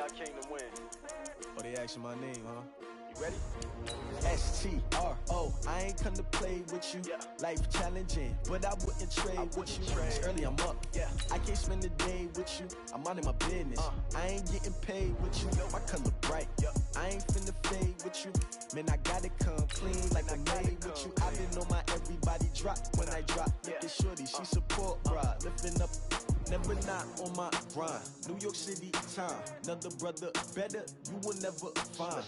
I came to win. Oh, they asking my name, huh? You ready? S-T-R-O, I ain't come to play with you. Life challenging, but I wouldn't trade with you. It's early, I'm up. I can't spend the day with you. I'm minding my business. I ain't getting paid with you. My color bright. I ain't finna fade with you. Man, I gotta come clean like I made with you. I've been on my everybody drop when I drop. Look at shorty, she support, bruh. Lifting up, never not on my grind. New York City time, another brother better, you will never find.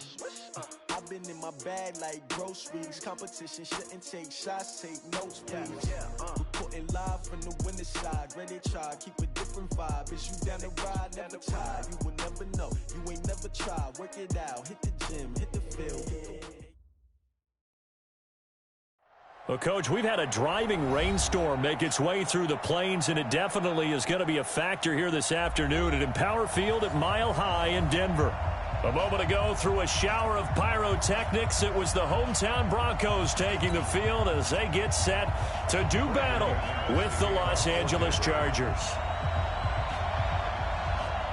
I've been in my bag like groceries. Competition shouldn't take shots, take notes, please. Reporting live from the winning side. Ready to try, keep a different vibe. Is you down the ride, never tired. You will never know, you ain't never tried. Work it out, hit the gym, hit the field. Well, Coach, we've had a driving rainstorm make its way through the plains, and it definitely is going to be a factor here this afternoon at Empower Field at Mile High in Denver. A moment ago, through a shower of pyrotechnics, it was the hometown Broncos taking the field as they get set to do battle with the Los Angeles Chargers.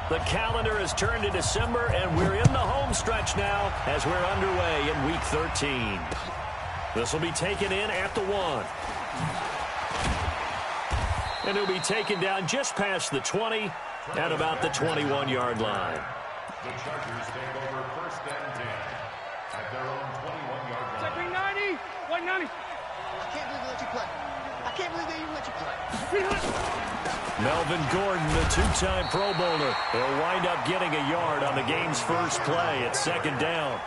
The calendar has turned to December, and we're in the home stretch now as we're underway in Week 13. This will be taken in at the 1. And it'll be taken down just past the 20 at about the 21-yard line. The Chargers take over 1st and 10 at their own 21-yard line. Check 90, 190. I can't believe they let you play. I can't believe they even let you play. Melvin Gordon, the two-time Pro Bowler, will wind up getting a yard on the game's first play at 2nd down.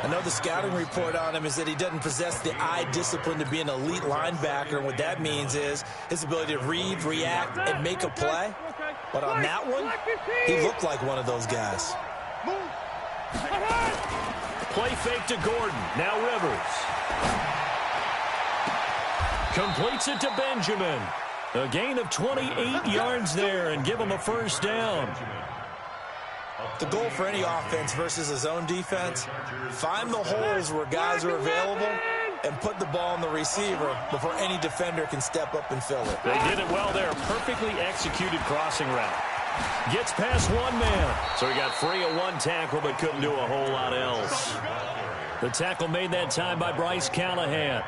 I know the scouting report on him is that he doesn't possess the eye discipline to be an elite linebacker, and what that means is his ability to read, react, and make a play. But on that one, he looked like one of those guys. Play fake to Gordon. Now Rivers. Completes it to Benjamin. A gain of 28 yards there and give him a 1st down. The goal for any offense versus a zone defense, find the holes where guys are available and put the ball in the receiver before any defender can step up and fill it. They did it well there. Perfectly executed crossing route. Gets past one man. So he got free of one tackle but couldn't do a whole lot else. The tackle made that time by Bryce Callahan.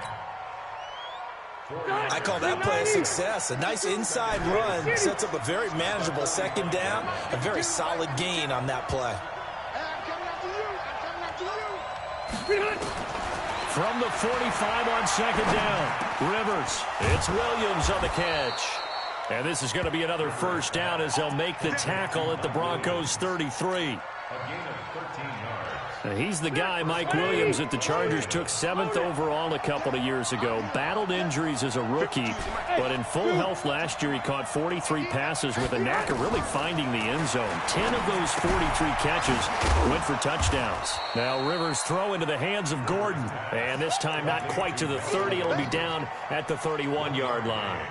I call that play a success. A nice inside run sets up a very manageable 2nd down. A very solid gain on that play. From the 45 on 2nd down. Rivers. It's Williams on the catch. And this is going to be another 1st down as they'll make the tackle at the Broncos 33. A gain of 13 yards. Now he's the guy, Mike Williams, that the Chargers took 7th overall a couple of years ago. Battled injuries as a rookie, but in full health last year, he caught 43 passes with a knack of really finding the end zone. 10 of those 43 catches went for touchdowns. Now Rivers throw into the hands of Gordon, and this time not quite to the 30. It'll be down at the 31-yard line.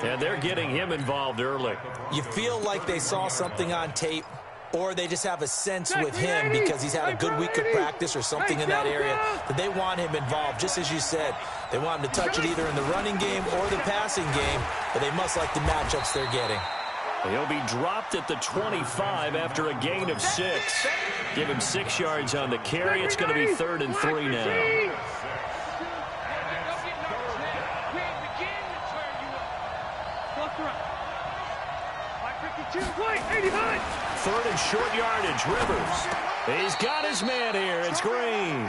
And they're getting him involved early. You feel like they saw something on tape, or they just have a sense with him because he's had a good week of practice or something in that area that they want him involved. Just as you said, they want him to touch it either in the running game or the passing game, but they must like the matchups they're getting. He'll be dropped at the 25 after a gain of 6. Give him 6 yards on the carry. It's going to be 3rd and 3 now. Third and short yardage. Rivers. He's got his man here. It's Green.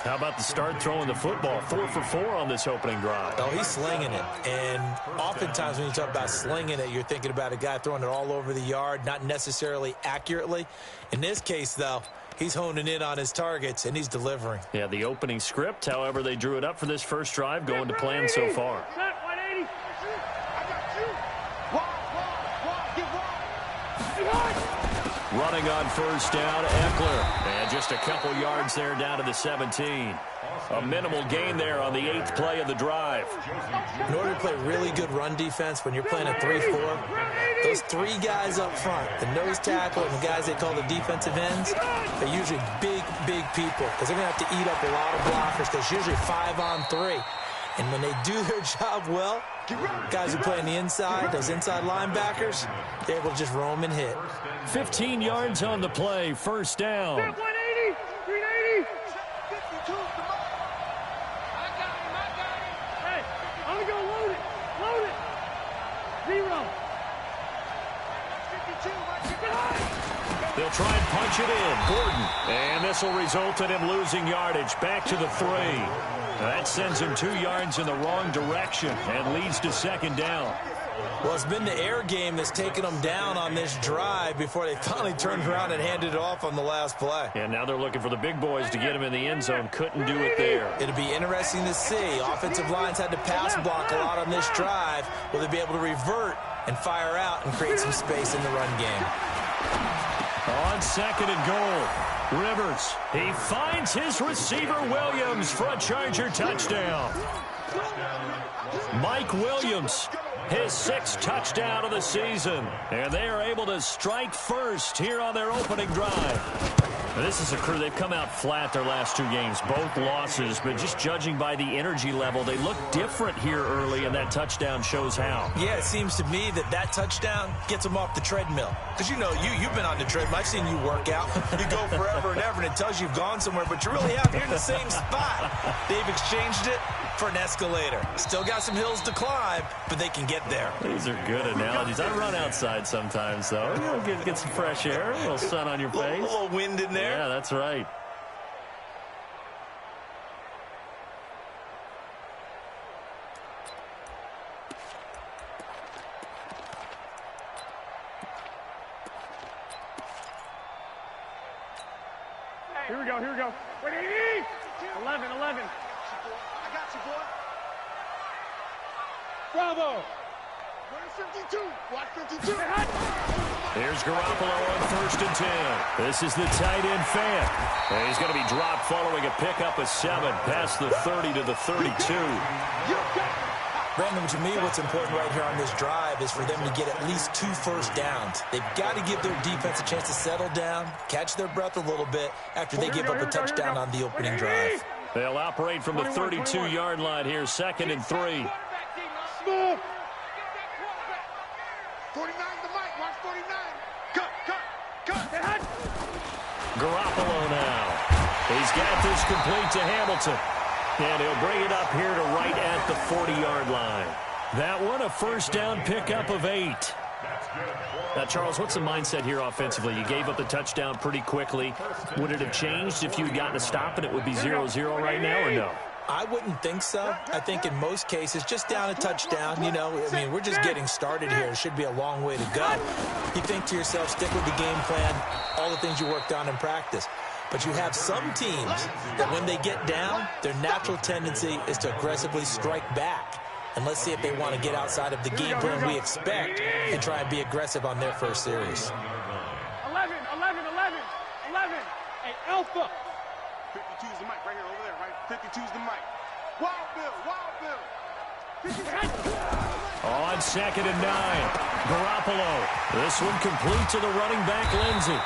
How about the start throwing the football? 4 for 4 on this opening drive. Oh, he's slinging it. And oftentimes when you talk about slinging it, you're thinking about a guy throwing it all over the yard, not necessarily accurately. In this case, though, he's honing in on his targets, and he's delivering. Yeah, the opening script, however, they drew it up for this first drive, going to plan so far. Running on 1st down, Eckler. And just a couple yards there down to the 17. A minimal gain there on the 8th play of the drive. In order to play really good run defense when you're playing a 3-4, those 3 guys up front, the nose tackle and the guys they call the defensive ends, they're usually big people because they're going to have to eat up a lot of blockers because it's usually 5 on 3. And when they do their job well, guys who play on the inside, those inside linebackers, they're able to just roam and hit. 15 yards on the play, first down. 180, 380. 52 is the mark. I got him. Hey, I'm going to load it. Load it. 0. 52. They'll try and punch it in. Gordon. And this will result in him losing yardage. Back to the 3. That sends him 2 yards in the wrong direction and leads to second down. Well, it's been the air game that's taken them down on this drive before they finally turned around and handed it off on the last play. And now they're looking for the big boys to get him in the end zone. Couldn't do it there. It'll be interesting to see. Offensive lines had to pass block a lot on this drive. Will they be able to revert and fire out and create some space in the run game? On second and goal, Rivers. He finds his receiver, Williams, for a Charger touchdown. Mike Williams, his 6th touchdown of the season. And they are able to strike first here on their opening drive. Now, this is a crew. They've come out flat their last 2 games, both losses. But just judging by the energy level, they look different here early, and that touchdown shows how. Yeah, it seems to me that touchdown gets them off the treadmill. Because, you know, you've been on the treadmill. I've seen you work out. You go forever and ever, and it tells you you've gone somewhere, but you really have. You're in the same spot. They've exchanged it for an escalator. Still got some hills to climb, but they can get there. These are good analogies. I run outside sometimes, though. You know, get some fresh air, a little sun on your face. A little wind in there. Yeah, that's right. Here we go. 180. 11. I got you, boy. Bravo. 52. Watch 52. Here's Garoppolo on 1st and 10. This is the tight end fan. And he's going to be dropped following a pickup of 7 past the 30 to the 32. Brandon, to me, what's important right here on this drive is for them to get at least 2 first downs. They've got to give their defense a chance to settle down, catch their breath a little bit after they give up a touchdown on the opening drive. They'll operate from the 32-yard line here, 2nd and 3. 49 the mic. Watch 49. Cut. Garoppolo now. He's got this complete to Hamilton. And he'll bring it up here to right at the 40-yard line. That one, a first down pickup of 8. Now, Charles, what's the mindset here offensively? You gave up the touchdown pretty quickly. Would it have changed if you had gotten a stop and it would be 0-0 right now, or no? I wouldn't think so. I think in most cases, just down a touchdown, you know, I mean, we're just getting started here. It should be a long way to go. You think to yourself, stick with the game plan, all the things you worked on in practice. But you have some teams that when they get down, their natural tendency is to aggressively strike back. And let's see if they want to get outside of the game plan we expect and try and be aggressive on their first series. 11. Hey, Alpha. 52 is the mic right here over there, right? 52 is the mic. Wild Bill. 52. On 2nd and 9. Garoppolo. This one complete to the running back, Lindsey.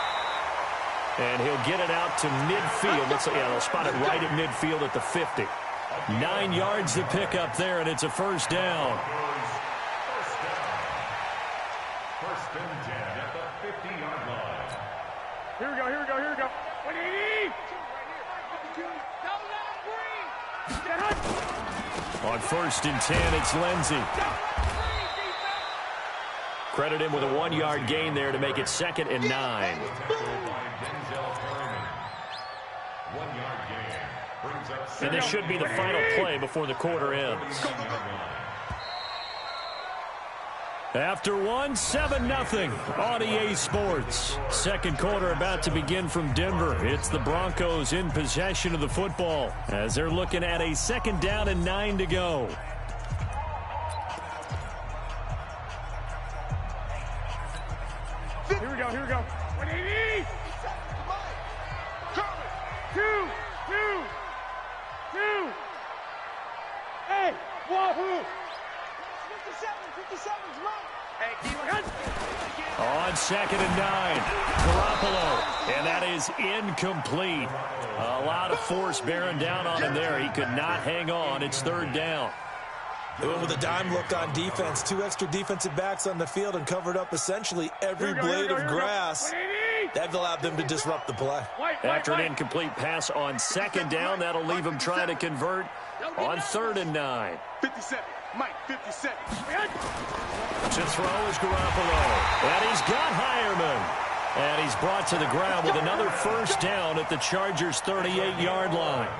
And he'll get it out to midfield. They'll spot it right at midfield at the 50. 9 yards to pick up there, and it's a first down. First and 10 at the 50-yard line. Here we go. 180. On 1st and 10, it's Lindsey. Credit him with a 1-yard gain there to make it 2nd and 9. And this should be the final play before the quarter ends. After one, 7-0 on EA Sports. Second quarter about to begin from Denver. It's the Broncos in possession of the football as they're looking at a 2nd down and 9 to go. Here we go. 180. 2. Hey, wahoo. 57's right. On 2nd and 9, Garoppolo, and that is incomplete. A lot of force bearing down on him there. He could not hang on. It's 3rd down. They went with a dime look on defense. 2 extra defensive backs on the field and covered up essentially every blade of grass. That allowed them to disrupt the play. After an incomplete pass on second down, that'll leave them trying to convert on 3rd and 9. 57. Mike, 57. To throw is Garoppolo. And he's got Hireman. And he's brought to the ground with another first down at the Chargers' 38-yard line.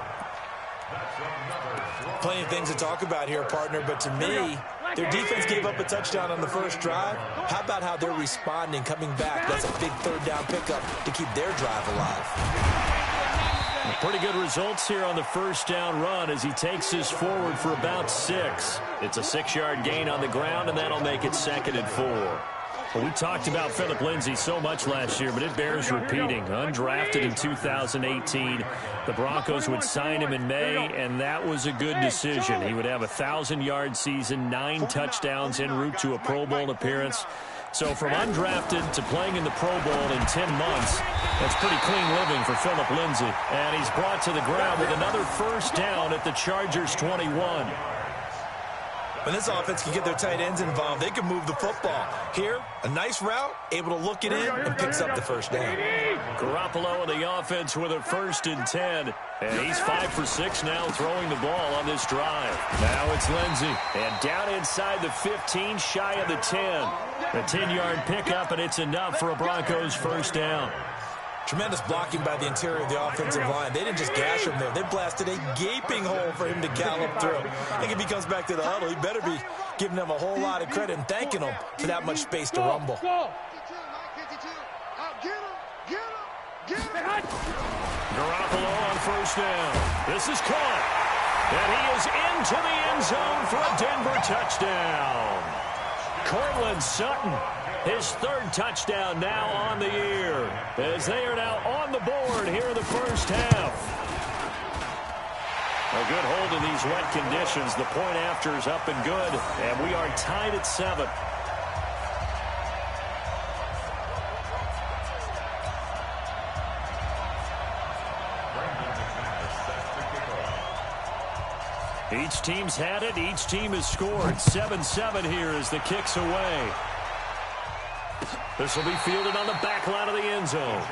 Plenty of things to talk about here, partner, but to me, their defense gave up a touchdown on the first drive. How about how they're responding, coming back? That's a big 3rd down pickup to keep their drive alive. Pretty good results here on the first down run as he takes us forward for about 6. It's a 6-yard gain on the ground, and that'll make it 2nd and 4. Well, we talked about Phillip Lindsay so much last year, but it bears repeating. Undrafted in 2018. The Broncos would sign him in May, and that was a good decision. He would have a 1,000-yard season, 9 touchdowns en route to a Pro Bowl appearance. So from undrafted to playing in the Pro Bowl in 10 months, that's pretty clean living for Phillip Lindsay. And he's brought to the ground with another first down at the Chargers' 21. When this offense can get their tight ends involved, they can move the football. Here, a nice route, able to look it in, and picks up the first down. Garoppolo in the offense with a 1st and 10. And he's 5 for 6 now throwing the ball on this drive. Now it's Lindsay. And down inside the 15, shy of the 10. A 10-yard pickup, and it's enough for a Broncos first down. Tremendous blocking by the interior of the offensive line. They didn't just gash him there. They blasted a gaping hole for him to gallop through. I think if he comes back to the huddle, he better be giving them a whole lot of credit and thanking them for that much space to rumble. Garoppolo on first down. This is caught. And he is into the end zone for a Denver touchdown. Cortland Sutton, his 3rd touchdown now on the year, as they are now on the board here in the first half. A good hold in these wet conditions. The point after is up and good, and we are tied at 7. Each team's had it. Each team has scored. 7-7 here as the kick's away. This will be fielded on the back line of the end zone.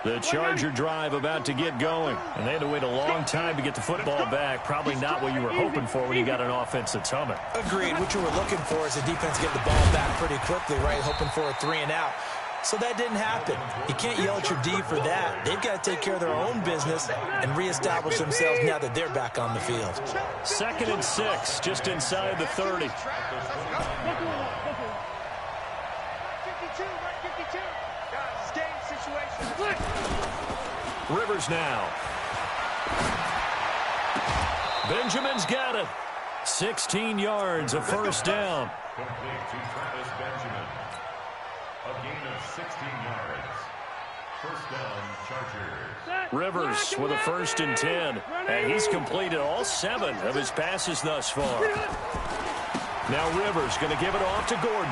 The Charger drive about to get going. And they had to wait a long time to get the football back. Probably not what you were hoping for when you got an offense that's humming. Agreed. What you were looking for is the defense get the ball back pretty quickly, right? Hoping for a 3 and out. So that didn't happen. You can't yell at your D for that. They've got to take care of their own business and reestablish themselves now that they're back on the field. 2nd and 6, just inside the 30. 52, 52. Guys, game situation. Rivers now. Benjamin's got it. 16 yards, a first down. Complete to Travis Benjamin. A gain of 16 yards. First down, Chargers. Rivers with a 1st and 10. And he's completed all 7 of his passes thus far. Now Rivers going to give it off to Gordon.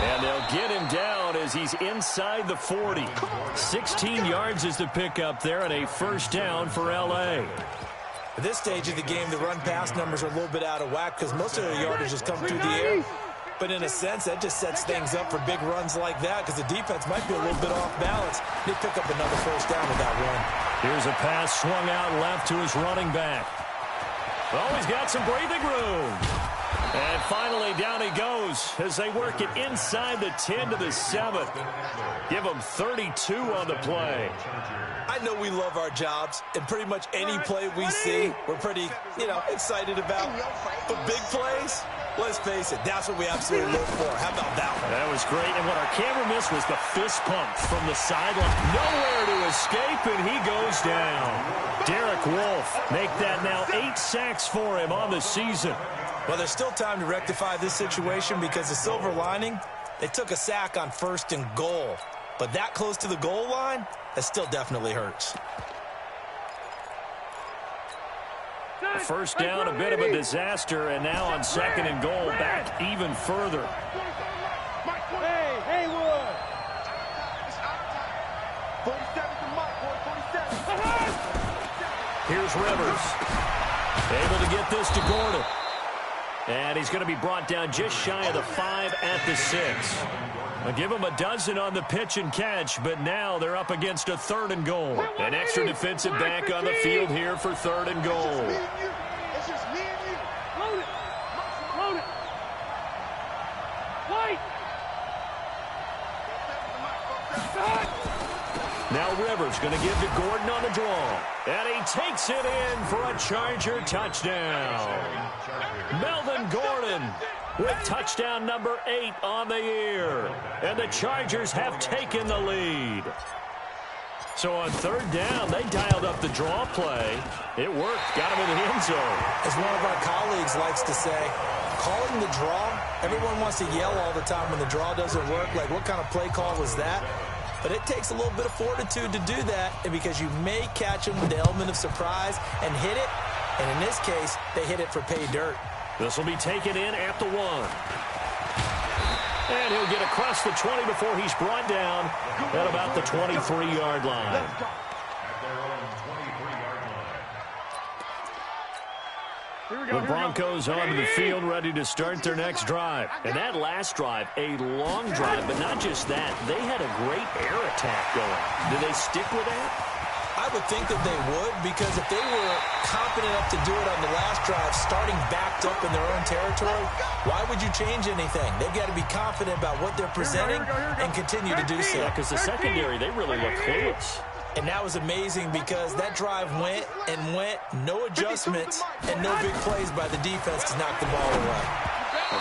And they'll get him down as he's inside the 40. 16 yards is the pickup there, and a first down for L.A. At this stage of the game, the run-pass numbers are a little bit out of whack because most of their yardage has come through the air. But in a sense, that just sets things up for big runs like that because the defense might be a little bit off balance. They pick up another first down with that run. Here's a pass swung out left to his running back. Oh, he's got some breathing room. And finally, down he goes as they work it inside the 10 to the 7. Give him 32 on the play. I know we love our jobs, and pretty much any play we see, we're pretty, excited about. But big plays, let's face it, that's what we absolutely look for. How about that one? That was great, and what our camera missed was the fist pump from the sideline. Nowhere to escape, and he goes down. Derek Wolfe, make that now 8 sacks for him on the season. Well, there's still time to rectify this situation because the silver lining, they took a sack on 1st and goal. But that close to the goal line, that still definitely hurts. First down, a bit of a disaster, and now on 2nd and goal, back even further. Hey, Haywood. Here's Rivers. Able to get this to Gordon. And he's going to be brought down just shy of the 5 at the 6. I'll give him a dozen on the pitch and catch, but now they're up against a 3rd and goal. An extra defensive back on the field here for 3rd and goal. It's just me and you. Load it. Load it. Wait. Now Rivers going to give to Gordon on the draw. And he takes it in for a Charger touchdown. Melvin Gordon with touchdown number 8 on the year. And the Chargers have taken the lead. So on 3rd down, they dialed up the draw play. It worked. Got him in the end zone. As one of our colleagues likes to say, calling the draw, everyone wants to yell all the time when the draw doesn't work. Like, what kind of play call was that? But it takes a little bit of fortitude to do that, and because you may catch them with the element of surprise and hit it. And in this case, they hit it for pay dirt. This will be taken in at the 1. And he'll get across the 20 before he's brought down at about the 23-yard line. The Broncos onto the field, ready to start their next drive. And that last drive, a long drive, but not just that. They had a great air attack going. Do they stick with that? I would think that they would, because if they were confident enough to do it on the last drive, starting backed up in their own territory, why would you change anything? They've got to be confident about what they're presenting and continue to do so. Yeah, because the secondary, they really look clueless. And that was amazing because that drive went and went, no adjustments, and no big plays by the defense to knock the ball away.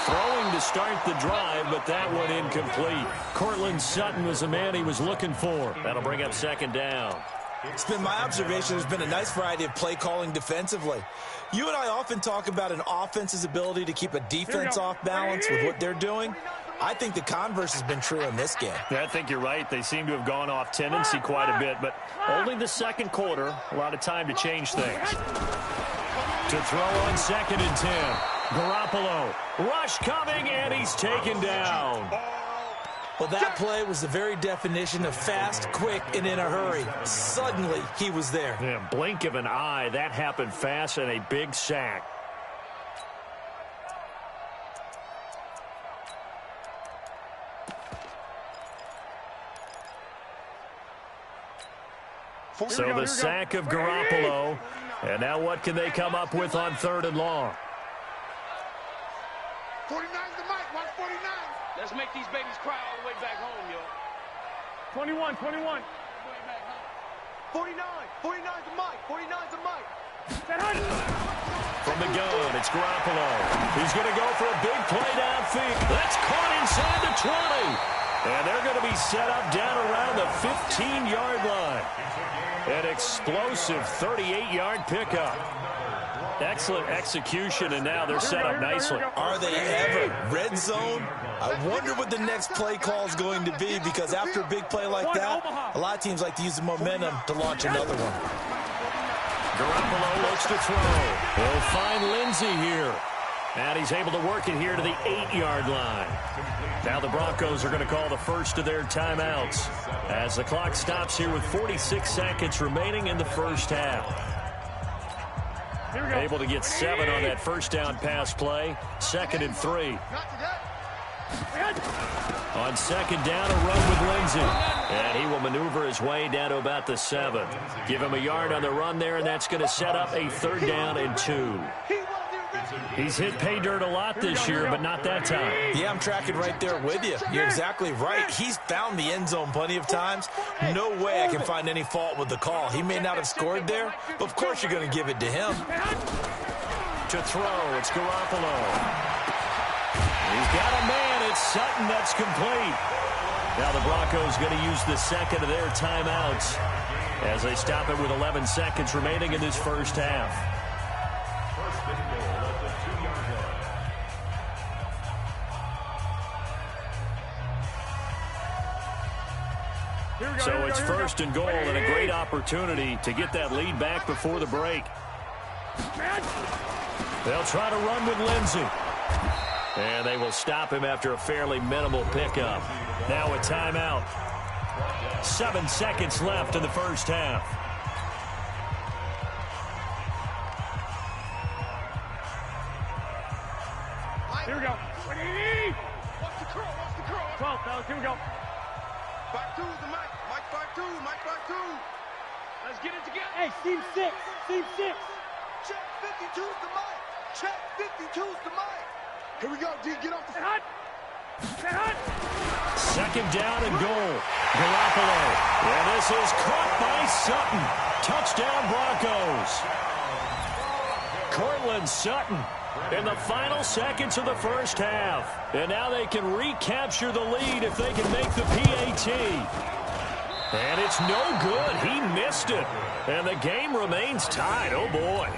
Throwing to start the drive, but that one incomplete. Cortland Sutton was the man he was looking for. That'll bring up 2nd down. It's been my observation there's been a nice variety of play calling defensively. You and I often talk about an offense's ability to keep a defense off balance with what they're doing. I think the converse has been true in this game. Yeah, I think you're right. They seem to have gone off tendency quite a bit, but only the 2nd quarter, a lot of time to change things. To throw on 2nd and 10. Garoppolo, rush coming, and he's taken down. Well, that play was the very definition of fast, quick, and in a hurry. Suddenly, he was there. Yeah, blink of an eye. That happened fast, and a big sack. So the sack of Garoppolo. And now what can they come up with on 3rd and long? 49's the mic. Watch 49. Let's make these babies cry all the way back home, yo. 21. 49. 49's the mic. 49's the mic. From the gun, it's Garoppolo. He's going to go for a big play downfield. That's caught inside the 20. And they're going to be set up down around the 15-yard line. An explosive 38-yard pickup. Excellent execution, and now they're set up nicely. Are they ever? Red zone? I wonder what the next play call is going to be, because after a big play like that, a lot of teams like to use the momentum to launch another one. Garoppolo looks to throw. He'll find Lindsey here. And he's able to work it here to the 8-yard line. Now the Broncos are going to call the first of their timeouts as the clock stops here with 46 seconds remaining in the first half. Able to get 7 on that first down pass play. 2nd and 3. On 2nd down, a run with Lindsey. And he will maneuver his way down to about the 7. Give him a yard on the run there, and that's going to set up a 3rd down and 2. He's hit pay dirt a lot this year, but not that time. Yeah, I'm tracking right there with you. You're exactly right. He's found the end zone plenty of times. No way I can find any fault with the call. He may not have scored there, but of course you're going to give it to him. To throw, it's Garoppolo. He's got a man. It's Sutton. That's complete. Now the Broncos going to use the 2nd of their timeouts as they stop it with 11 seconds remaining in this first half. So it's 1st and goal and a great opportunity to get that lead back before the break. They'll try to run with Lindsey. And they will stop him after a fairly minimal pickup. Now a timeout. 7 seconds left in the first half. 12, fellas. Here we go. 5-2's the mic. Mike 5-2. Mike 5-2. Let's get it together. Hey, team 6. Team 6. Check 52's the mic. Check 52's the mic. Here we go, D. Get off the... Hot. Hot. Second down and goal. Garoppolo. And this is caught by Sutton. Touchdown Broncos. Cortland Sutton in the final seconds of the first half. And now they can recapture the lead if they can make the PAT. And it's no good. He missed it. And the game remains tied. Oh, boy.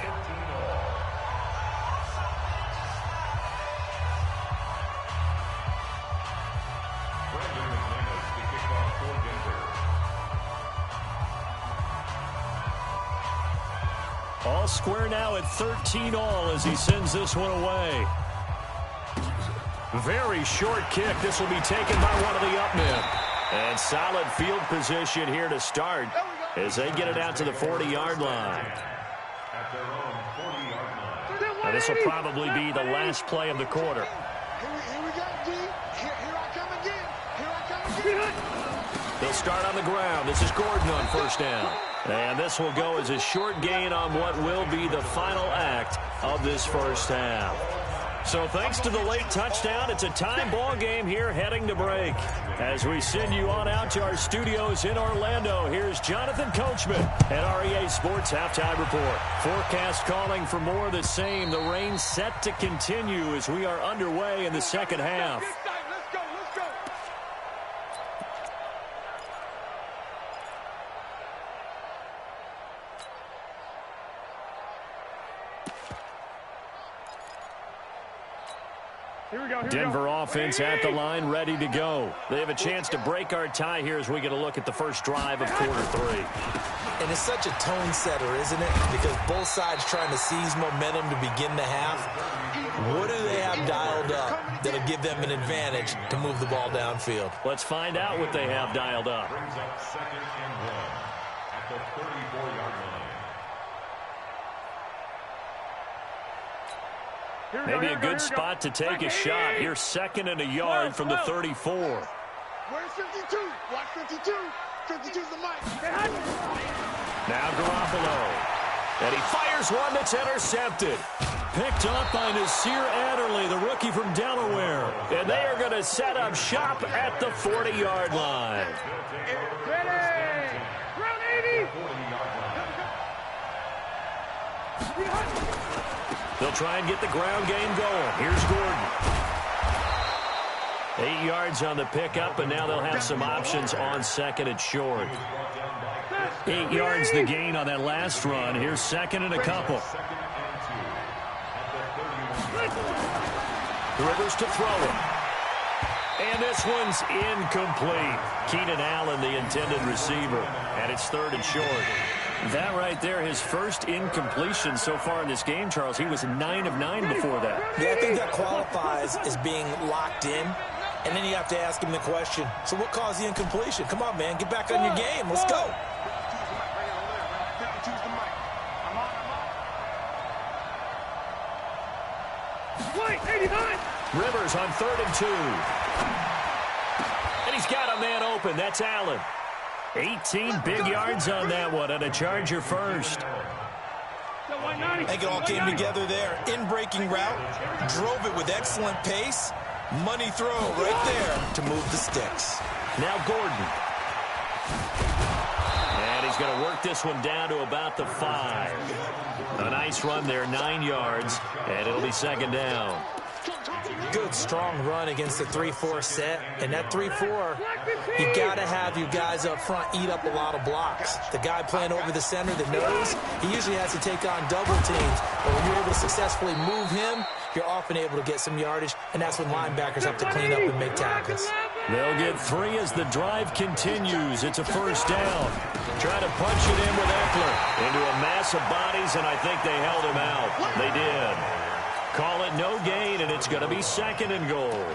All square now at 13-all as he sends this one away. Very short kick. This will be taken by one of the up men. And solid field position here to start as they get it out to the 40-yard line. And this will probably be the last play of the quarter. Here we go, D. Here I come again. Here I come again. They'll start on the ground. This is Gordon on first down. And this will go as a short gain on what will be the final act of this first half. So thanks to the late touchdown, it's a time ball game here heading to break. As we send you on out to our studios in Orlando, here's Jonathan Coachman at REA Sports Halftime Report. Forecast calling for more of the same. The rain set to continue as we are underway in the second half. Let's go, let's go. Here we go. Denver offense at the line, ready to go. They have a chance to break our tie here as we get a look at the first drive of quarter three. And it's such a tone setter, isn't it? Because both sides trying to seize momentum to begin the half. What do they have dialed up that'll give them an advantage to move the ball downfield? Let's find out what they have dialed up. Brings up 2nd and 1 at the 34-yard line. Maybe a good spot to take a shot. Here's 2nd and a yard from the 34. Where's 52? Watch 52. 52's the mic. Now Garoppolo. And he fires one that's intercepted. Picked up by Nasir Adderley, the rookie from Delaware. And they are going to set up shop at the 40-yard line. Ready. Round 80. They'll try and get the ground game going. Here's Gordon. 8 yards on the pickup, and now they'll have some options on second and short. 8 yards the gain on that last run. Here's second and a couple. Rivers to throw it. And this one's incomplete. Keenan Allen, the intended receiver. And it's 3rd and short. That right there, his first incompletion so far in this game, Charles. He was 9 of 9 before that. Yeah, I think that qualifies as being locked in. And then you have to ask him the question, so what caused the incompletion? Come on, man, get back on your game. Let's go. 52's the mic. I'm on. White, 89. Rivers on 3rd and 2. And he's got a man open. That's Allen. 18 big yards on that one, and a Charger first. I think it all came together there. In-breaking route, drove it with excellent pace. Money throw right there to move the sticks. Now Gordon. And he's going to work this one down to about the 5. A nice run there, 9 yards, and it'll be 2nd down. Good, strong run against the 3-4 set. And that 3-4, you got to have your guys up front eat up a lot of blocks. The guy playing over the center, the nose, he usually has to take on double teams. But when you're able to successfully move him, you're often able to get some yardage, and that's when linebackers have to clean up and make tackles. They'll get 3 as the drive continues. It's a first down. Trying to punch it in with Eckler into a mass of bodies, and I think they held him out. They did. Call it no gain, and it's going to be 2nd and goal.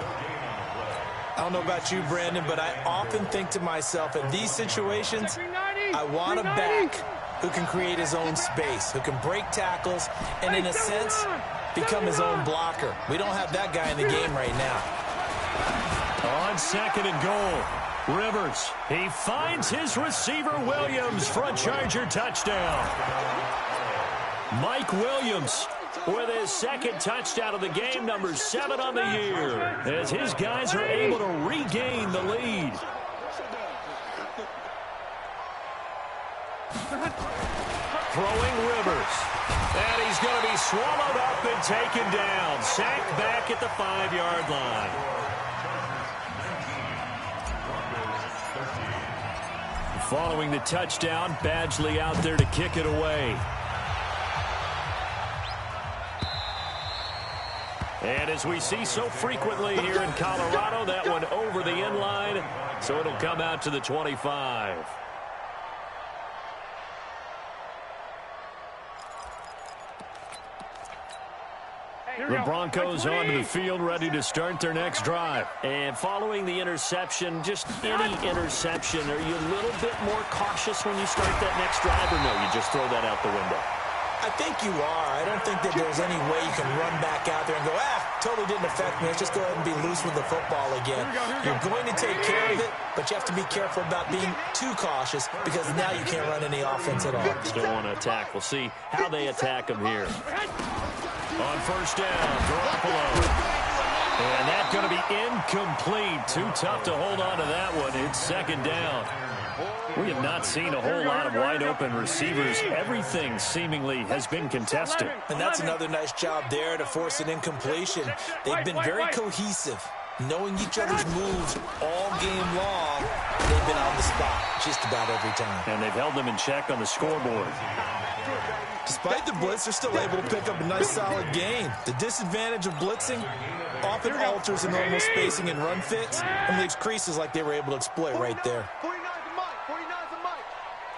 I don't know about you, Brandon, but I often think to myself, in these situations, I want a back who can create his own space, who can break tackles, and in a sense, become his own blocker. We don't have that guy in the game right now. On second and goal, Rivers. He finds his receiver, Williams, for a Charger touchdown. Mike Williams with his second touchdown of the game, number 7 on the year, as his guys are able to regain the lead. Throwing Rivers. And he's going to be swallowed up and taken down. Sacked back at the 5-yard line. Following the touchdown, Badgley out there to kick it away. And as we see so frequently here in Colorado, that one over the end line, so it'll come out to the 25. The Broncos onto the field, ready to start their next drive. And following the interception, just any interception, are you a little bit more cautious when you start that next drive, or no, you just throw that out the window? I think you are. I don't think that there's any way you can run back out there and go, totally didn't affect me. Let's just go ahead and be loose with the football again. You're going to take care of it, but you have to be careful about being too cautious because now you can't run any offense at all. Still want to attack. We'll see how they attack him here. On first down, Garoppolo. And that's going to be incomplete. Too tough to hold on to that one. It's second down. We have not seen a whole lot of wide-open receivers. Everything seemingly has been contested. And that's another nice job there to force an incompletion. They've been very cohesive, knowing each other's moves all game long. They've been on the spot just about every time. And they've held them in check on the scoreboard. Despite the blitz, they're still able to pick up a nice, solid gain. The disadvantage of blitzing often alters the normal spacing and run fits and leaves creases like they were able to exploit right there. 49's a Mike. 49's a Mike.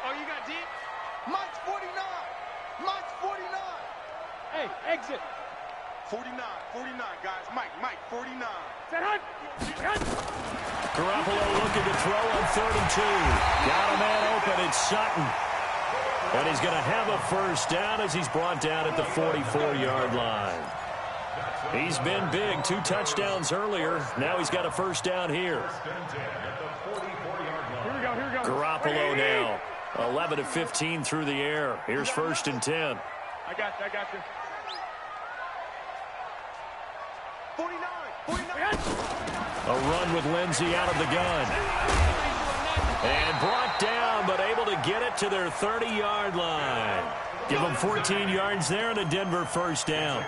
Oh, you got deep? Mike's 49. Mike's 49. Hey, exit. 49, guys. Mike, 49. Set hunt. Garoppolo looking to throw on 3rd and 2. Got a man open. It's Sutton. And he's going to have a first down as he's brought down at the 44-yard line. He's been big. 2 touchdowns earlier. Now he's got a first down here. Here we go. Garoppolo now. 11 of 15 through the air. Here's 1st and 10. I got you. 49. A run with Lindsey out of the gun. And brought down, but able to get it to their 30-yard line. Give them 14 yards there and a Denver first down.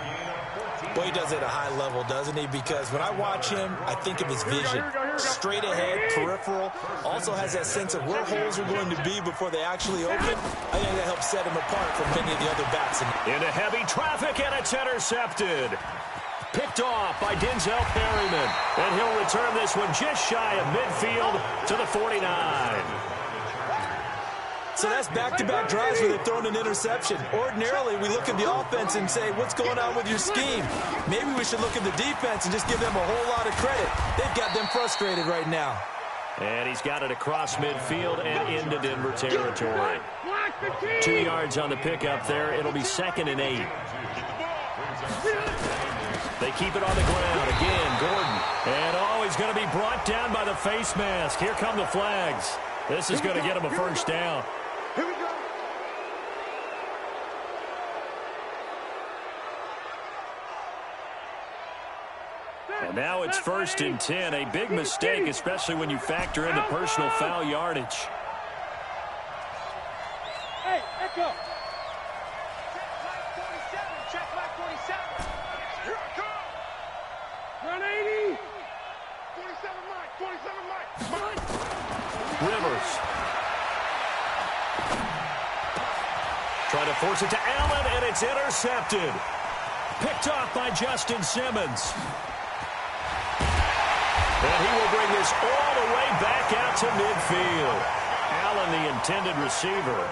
Boy, he does it at a high level, doesn't he? Because when I watch him, I think of his vision. Straight ahead, peripheral. Also has that sense of where holes are going to be before they actually open. I think that helps set him apart from many of the other backs. Into heavy traffic, and it's intercepted. Picked off by Denzel Perryman. And he'll return this one just shy of midfield to the 49. So that's back-to-back drives where they've thrown an interception. Ordinarily, we look at the offense and say, what's going on with your scheme? Maybe we should look at the defense and just give them a whole lot of credit. They've got them frustrated right now. And he's got it across midfield and into Denver territory. 2 yards on the pickup there. It'll be 2nd and 8. They keep it on the ground. Again, Gordon. And, he's going to be brought down by the face mask. Here come the flags. This is going to get him a first down. Here we go. And now it's 1st and 10. A big mistake, especially when you factor in the personal foul yardage. Hey, echo. Check flag 47. Here I come. Run 80. 47 Mike. Rivers. Trying to force it to Allen, and it's intercepted. Picked off by Justin Simmons. And he will bring this all the way back out to midfield. Allen, the intended receiver.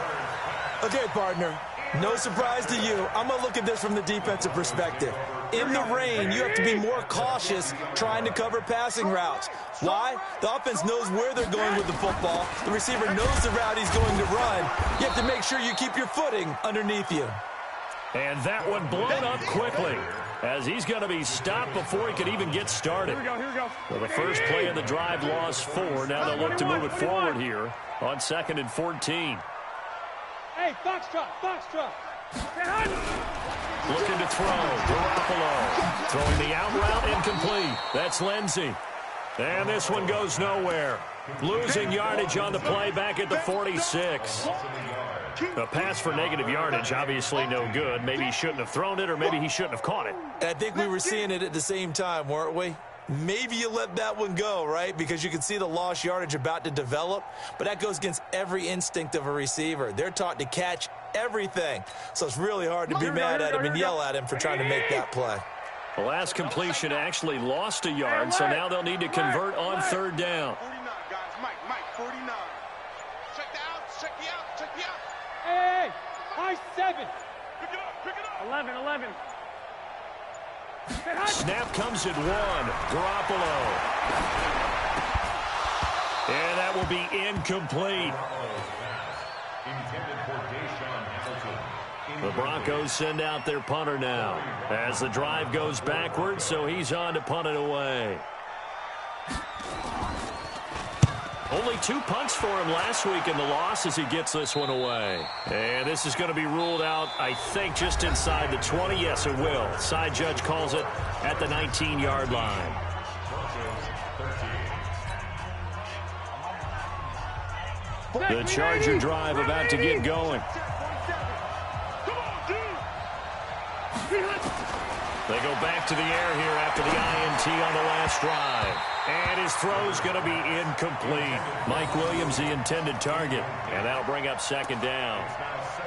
Okay, partner. No surprise to you. I'm going to look at this from the defensive perspective. In the rain, you have to be more cautious trying to cover passing routes. Why? The offense knows where they're going with the football. The receiver knows the route he's going to run. You have to make sure you keep your footing underneath you. And that one blown up quickly. as he's going to be stopped before he could even get started. Here we go. Well, the first play of the drive lost 4. Now they'll look to move it forward here on 2nd and 14. Hey, foxtrot. Looking to throw. Garoppolo throwing the out route, incomplete. That's Lindsey. And this one goes nowhere. Losing yardage on the play back at the 46. A pass for negative yardage, obviously no good. Maybe he shouldn't have thrown it, or maybe he shouldn't have caught it. I think we were seeing it at the same time, weren't we? Maybe you let that one go, right? Because you can see the lost yardage about to develop. But that goes against every instinct of a receiver. They're taught to catch everything. So it's really hard to be mad at him and yell at him for trying to make that play. The last completion actually lost a yard, so now they'll need to convert on 3rd down. 49, guys. Mike, 49. Check the out. Hey, high 7. Pick it up. 11. Snap comes at 1. Garoppolo. And that will be incomplete. Intended for Deshaun Hamilton. The Broncos send out their punter now as the drive goes backwards, so he's on to punt it away. Only 2 punts for him last week in the loss as he gets this one away. And this is going to be ruled out, I think, just inside the 20. Yes, it will. Side judge calls it at the 19-yard line. The Charger drive about to get going. They go back to the air here after the INT on the last drive. And his throw's going to be incomplete. Mike Williams, the intended target. And that'll bring up 2nd down.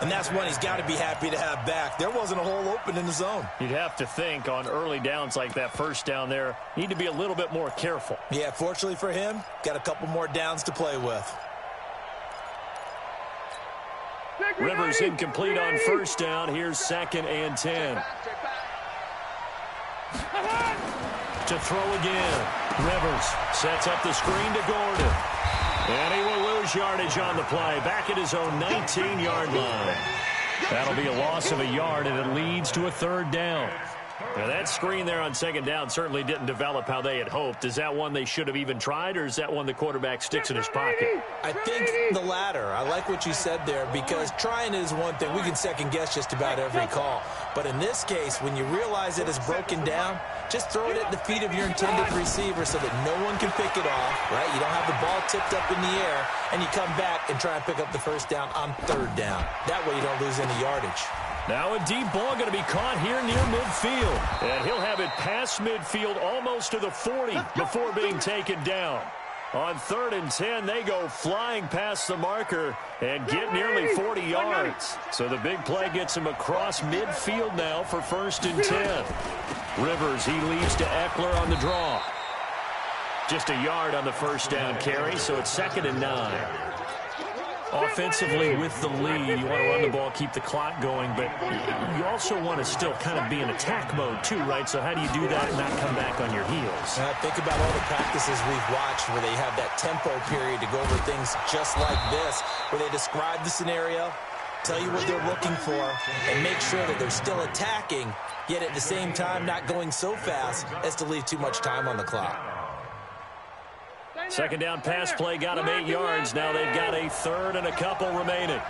And that's one he's got to be happy to have back. There wasn't a hole open in the zone. You'd have to think on early downs like that first down there, need to be a little bit more careful. Yeah, fortunately for him, got a couple more downs to play with. Rivers incomplete on 1st down. Here's 2nd and 10. To throw again. Rivers sets up the screen to Gordon. And he will lose yardage on the play. Back at his own 19-yard line. That'll be a loss of a yard, and it leads to a 3rd down. Now, that screen there on 2nd down certainly didn't develop how they had hoped. Is that one they should have even tried, or is that one the quarterback sticks in his pocket? I think the latter. I like what you said there, because trying is one thing. We can second-guess just about every call. But in this case, when you realize it is broken down, just throw it at the feet of your intended receiver so that no one can pick it off, right? You don't have the ball tipped up in the air, and you come back and try and pick up the 1st down on 3rd down. That way you don't lose any yardage. Now a deep ball going to be caught here near midfield. And he'll have it past midfield almost to the 40 before being taken down. On 3rd and 10, they go flying past the marker and get nearly 40 yards. So the big play gets him across midfield now for 1st and 10. Rivers, he leads to Eckler on the draw. Just a yard on the 1st down carry, so it's 2nd and 9. Offensively with the lead, you want to run the ball, keep the clock going, but you also want to still kind of be in attack mode too, right? So how do you do that and not come back on your heels? Think about all the practices we've watched where they have that tempo period to go over things just like this, where they describe the scenario, tell you what they're looking for, and make sure that they're still attacking, yet at the same time not going so fast as to leave too much time on the clock. 2nd down pass play got him 8 yards. Now they've got a 3rd and a couple remaining.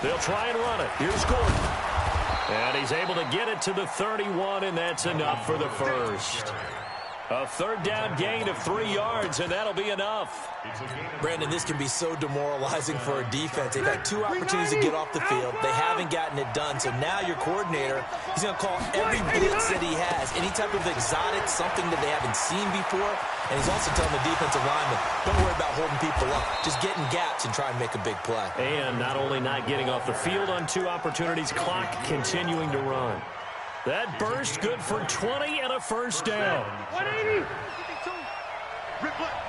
They'll try and run it. Here's Gordon. And he's able to get it to the 31, and that's enough for the 1st. A 3rd down gain of 3 yards, and that'll be enough. Brandon, this can be so demoralizing for a defense. They've had 2 opportunities to get off the field. They haven't gotten it done. So now your coordinator, he's going to call every blitz that he has, any type of exotic, something that they haven't seen before. And he's also telling the defensive lineman, don't worry about holding people up. Just get in gaps and try and make a big play. And not only not getting off the field on 2 opportunities, clock continuing to run. That burst good for 20 and a 1st down. 180. Rip left.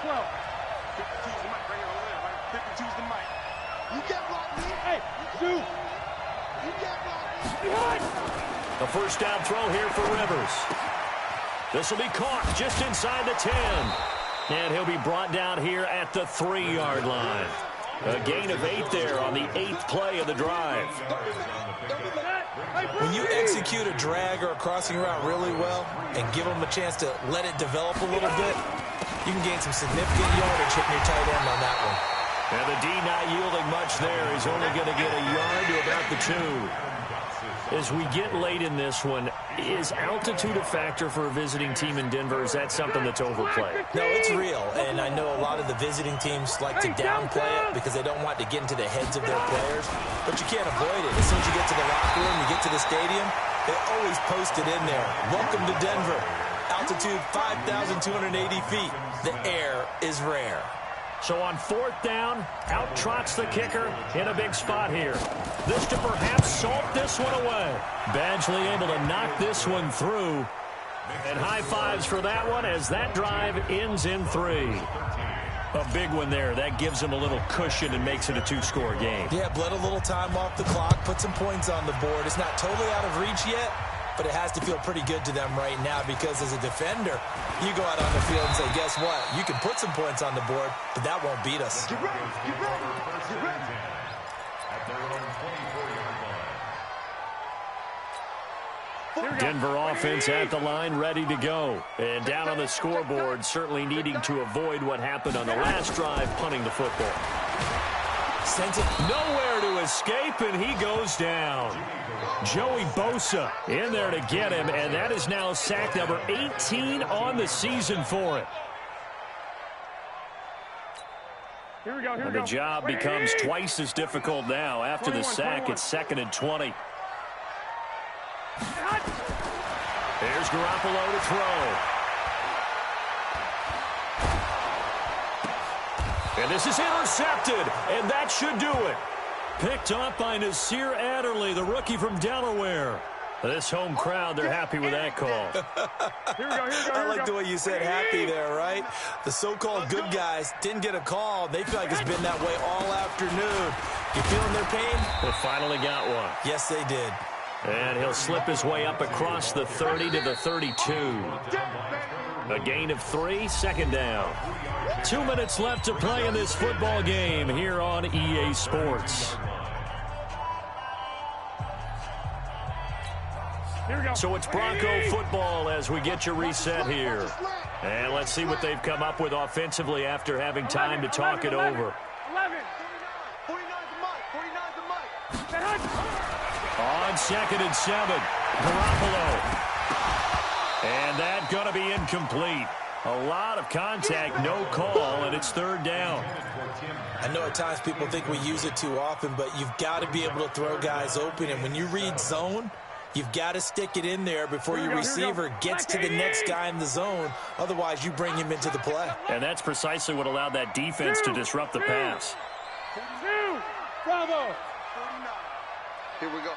12. 52's the mic right here on the left, right? 52's the mic. You can't block me. Hey, shoot. You can't block me. A 1st down throw here for Rivers. This will be caught just inside the 10. And he'll be brought down here at the 3-yard line. A gain of 8 there on the 8th play of the drive. When you execute a drag or a crossing route really well and give them a chance to let it develop a little bit, you can gain some significant yardage hitting your tight end on that one. And the D not yielding much there. He's only going to get a yard to about the 2. As we get late in this one, is altitude a factor for a visiting team in Denver? Is that something that's overplayed? No, it's real, and I know a lot of the visiting teams like to downplay it because they don't want to get into the heads of their players, but you can't avoid it. As soon as you get to the locker room, you get to the stadium, they always post it in there. Welcome to Denver. Altitude 5,280 feet. The air is rare. So on 4th down, out trots the kicker in a big spot here. This to perhaps salt this one away. Badgley able to knock this one through. And high fives for that one as that drive ends in 3. A big one there. That gives him a little cushion and makes it a 2-score game. Yeah, bled a little time off the clock, put some points on the board. It's not totally out of reach yet, but it has to feel pretty good to them right now because as a defender, you go out on the field and say, guess what? You can put some points on the board, but that won't beat us. Get ready, get ready, get ready. At their own 24-yard line. Denver offense at the line, ready to go. And down on the scoreboard, certainly needing to avoid what happened on the last drive, punting the football. Sent it. Nowhere to escape, and he goes down. Joey Bosa in there to get him, and that is now sack number 18 on the season for it. Here we go, here we And go. the job becomes twice as difficult now. After the sack, it's 2nd and 20. There's Garoppolo to throw. And this is intercepted, and that should do it. Picked up by Nasir Adderley, the rookie from Delaware. This home crowd, they're happy with that call. Here we go, here we go. I like the way you said happy there, right? The so-called good guys didn't get a call. They feel like it's been that way all afternoon. You feeling their pain? They finally got one. Yes, they did. And he'll slip his way up across the 30 to the 32. A gain of 3, 2nd down. 2 minutes left to play in this football game here on EA Sports. So it's Bronco football as we get you reset here. And let's see what they've come up with offensively after having time to talk it over. 11. 49's the mic. On 2nd and 7, Garoppolo. And that's going to be incomplete. A lot of contact, no call, and it's 3rd down. I know at times people think we use it too often, but you've got to be able to throw guys open. And when you read zone, you've got to stick it in there before your receiver gets to the next guy in the zone. Otherwise, you bring him into the play. And that's precisely what allowed that defense to disrupt the pass. 2. Bravo. 49. Here we go.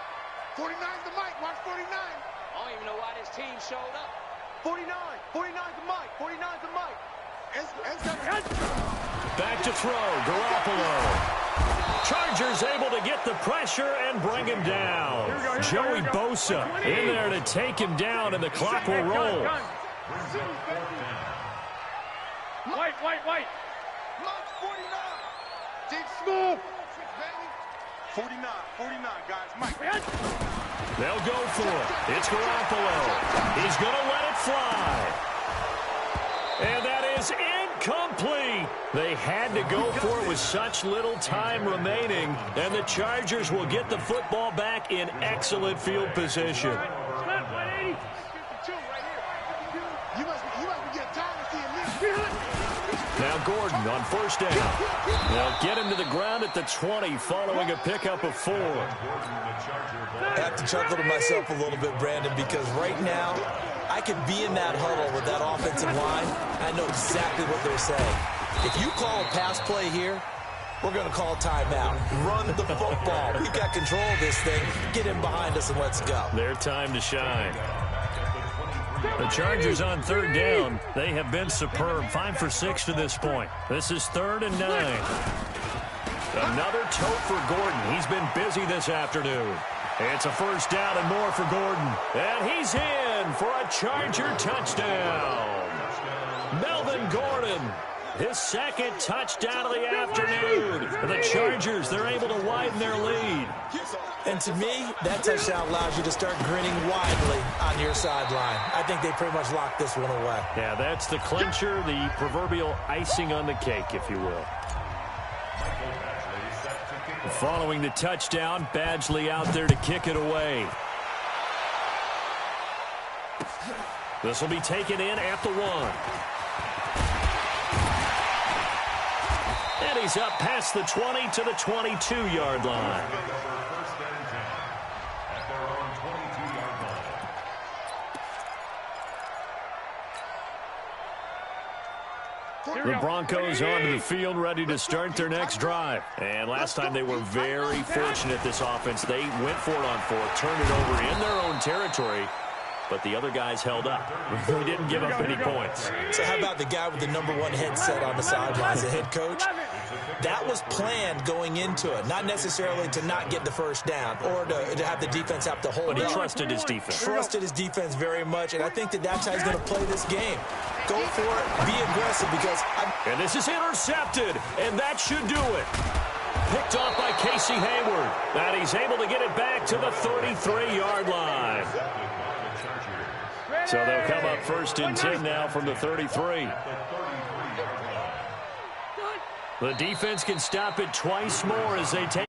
49's the mic. Watch 49. I don't even know why this team showed up. 49. 49's the mic. 49's the mic. Back to throw, Garoppolo. Chargers able to get the pressure and bring him down. Joey Bosa in there to take him down, and the clock will roll. White. Mike 49. Dig Smith. 49, guys. Mike. They'll go for it. It's Garoppolo. He's going to let it fly. And that is incomplete. They had to go for it with such little time remaining, and the Chargers will get the football back in excellent field position. You must be getting tired of seeing me. Now Gordon on 1st down. They'll get him to the ground at the 20 following a pickup of 4. I have to chuckle to myself a little bit, Brandon, because right now I could be in that huddle with that offensive line. I know exactly what they're saying. If you call a pass play here, we're going to call timeout. Run the football. We've got control of this thing. Get him behind us and let's go. Their time to shine. The Chargers on 3rd down. They have been superb. 5 for 6 to this point. This is 3rd and 9. Another tote for Gordon. He's been busy this afternoon. It's a 1st down and more for Gordon. And he's in for a Charger touchdown. Melvin Gordon His second touchdown of the afternoon. The Chargers, they're able to widen their lead. And to me, that touchdown allows you to start grinning widely on your sideline. I think they pretty much locked this one away. Yeah, that's the clincher, the proverbial icing on the cake, if you will. Following the touchdown, Badgley out there to kick it away. This will be taken in at the 1. And he's up past the 20 to the 22-yard line. The Broncos onto the field, ready to start their next drive. And last time they were very fortunate, this offense. They went for it on 4th, turned it over in their own territory, but the other guys held up. They didn't give up any points. So how about the guy with the #1 headset on the sidelines, the head coach? That was planned going into it, not necessarily to not get the first down or to have the defense have to hold But he up. trusted his defense. Trusted his defense very much, and I think that's how he's going to play this game. Go for it, be aggressive, because And this is intercepted, and that should do it. Picked off by Casey Hayward. And he's able to get it back to the 33-yard line. So they'll come up 1st and 10 now from the 33. The defense can stop it twice more as they take